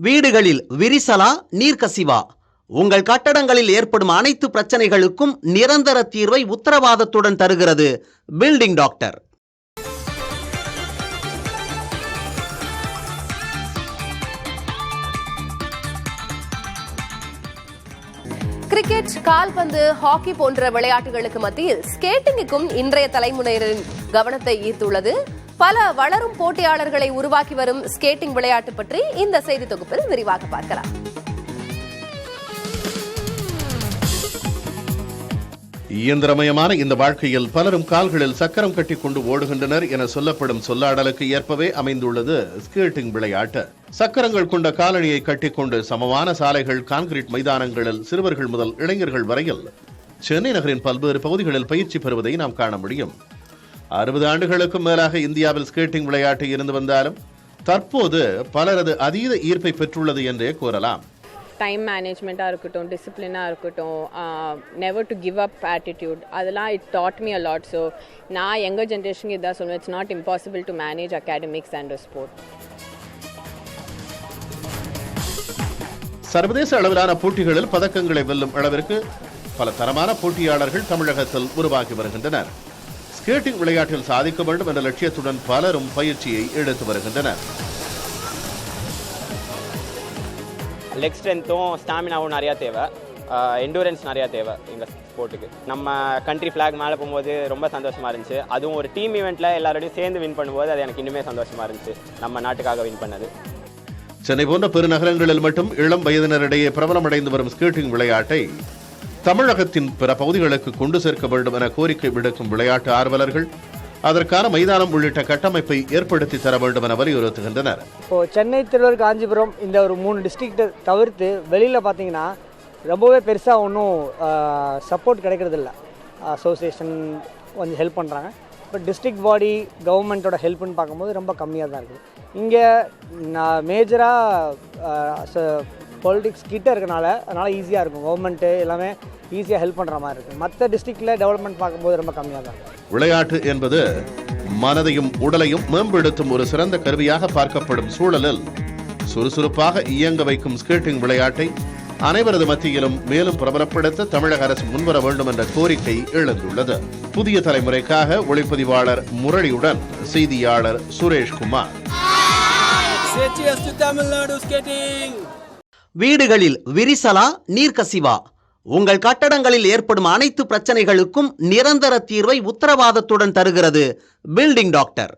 வீடுகளில் விரிசலா நீர்க்கசிவா? உங்கள் கட்டடங்களில் ஏற்படும் அனைத்து பிரச்சனைகளுக்கும் நிரந்தர தீர்வை உத்தரவாதத்துடன் தருகிறது பில்டிங் டாக்டர். கிரிக்கெட், கால்பந்து, ஹாக்கி போன்ற விளையாட்டுகளுக்கு மத்தியில் ஸ்கேட்டிங்குக்கும் இன்றைய தலைமுறையினரின் கவனத்தை ஈர்த்துள்ளது. பல வளரும் போட்டியாளர்களை உருவாக்கி வரும் ஸ்கேட்டிங் விளையாட்டு பற்றி இந்த செய்தி தொகுப்பில் விரிவாக பார்க்கலாம். இயந்திரமயமான இந்த வாழ்க்கையில் பலரும் கால்களில் சக்கரம் கட்டிக்கொண்டு ஓடுகின்றனர் என சொல்லப்படும் சொல்லாடலுக்கு ஏற்பவே அமைந்துள்ளது ஸ்கேட்டிங் விளையாட்டு. சக்கரங்கள் கொண்ட காலணியை கட்டிக்கொண்டு சமமான சாலைகள், கான்கிரீட் மைதானங்களில் சிறுவர்கள் முதல் இளைஞர்கள் வரையில் சென்னை நகரின் பல்வேறு பகுதிகளில் பயிற்சி பெறுவதை நாம் காண முடியும். 60 ஆண்டுகளுக்கும் மேலாக இந்தியாவில் ஸ்கேட்டிங் விளையாட்டு இருந்து வந்தாலும் தற்போது பலரது அதீத ஈர்ப்பை பெற்றுள்ளது என்றே கூறலாம். டைம் மேனேஜ்மெண்ட்டாக இருக்கட்டும், டிசிப்ளினாக இருக்கட்டும், never to give up attitude, அதெல்லாம் it taught me a lot. So நான் யங்கர் ஜென்ரேஷனுக்கு இதான் சொல்லுவேன், it's not impossible to manage academics and sport. சர்வதேச அளவிலான போட்டிகளில் பதக்கங்களை வெல்லும் அளவிற்கு பல தரமான போட்டியாளர்கள் தமிழகத்தில் உருவாகி வருகின்றனர். ஸ்கேட்டிங் விளையாட்டில் சாதிக்க வேண்டும் என்ற லட்சியத்துடன் பலரும் பயிற்சியை எடுத்து வருகின்றனர். லெக் ஸ்ட்ரென்த்தும் ஸ்டாமினாவும் நிறையா தேவை, எண்டூரன்ஸ் நிறையா தேவை எங்கள் ஸ்போர்ட்டுக்கு. நம்ம கண்ட்ரி ஃப்ளாக் மேலே போகும்போது ரொம்ப சந்தோஷமாக இருந்துச்சு. அதுவும் ஒரு டீம் ஈவெண்ட்டில் எல்லாரோடையும் சேர்ந்து வின் பண்ணும்போது அது எனக்கு இன்னுமே சந்தோஷமாக இருந்துச்சு, நம்ம நாட்டுக்காக வின் பண்ணது. சென்னை போன்ற பெருநகரங்களில் மட்டும் இளம் வயதினரிடையே பிரபலமடைந்து வரும் ஸ்கேட்டிங் விளையாட்டை தமிழகத்தின் பிற பகுதிகளுக்கு கொண்டு சேர்க்க வேண்டும் என கோரிக்கை விடுக்கும் விளையாட்டு ஆர்வலர்கள் அதற்கான மைதானம் உள்ளிட்ட கட்டமைப்பை ஏற்படுத்தி தர வேண்டும் என வலியுறுத்துகின்றனர். இப்போ சென்னை, திருவள்ளூர், காஞ்சிபுரம் இந்த ஒரு 3 டிஸ்ட்ரிக்ட்டை தவிர்த்து வெளியில் பார்த்தீங்கன்னா ரொம்பவே பெருசாக ஒன்றும் சப்போர்ட் கிடைக்கிறதில்ல. அசோசியேஷன் கொஞ்சம் ஹெல்ப் பண்ணுறாங்க, இப்போ டிஸ்ட்ரிக்ட் பாடி கவர்மெண்ட்டோட ஹெல்ப்னு பார்க்கும்போது ரொம்ப கம்மியாக தான் இருக்குது. இங்கே மேஜராக பொலிட்டிக்ஸ் கிட்ட இருக்கனால அதனால் ஈஸியாக இருக்கும், கவர்மெண்ட்டு எல்லாமே ஈஸியாக ஹெல்ப் பண்ணுற மாதிரி இருக்குது. மற்ற டிஸ்ட்ரிக்டில் டெவலப்மெண்ட் பார்க்கும்போது ரொம்ப கம்மியாக தான் இருக்கும். விளையாட்டு என்பது மனதையும் உடலையும் மேம்படுத்தும் ஒரு சிறந்த கருவியாக பார்க்கப்படும் சூழலில் சுறுசுறுப்பாக இயங்க வைக்கும் ஸ்கேட்டிங் விளையாட்டை அனைவரது மத்தியிலும் மேலும் பிரபலப்படுத்த தமிழக அரசு முன்வர வேண்டும் என்ற கோரிக்கை எழுந்துள்ளது. புதிய தலைமுறைக்காக ஒளிப்பதிவாளர் முரளியுடன் செய்தியாளர் சுரேஷ்குமார். வீடுகளில் விரிசலா நீர்க்கசிவா? உங்கள் கட்டடங்களில் ஏற்படும் அனைத்து பிரச்சனைகளுக்கும் நிரந்தர தீர்வை உத்தரவாதத்துடன் தருகிறது பில்டிங் டாக்டர்.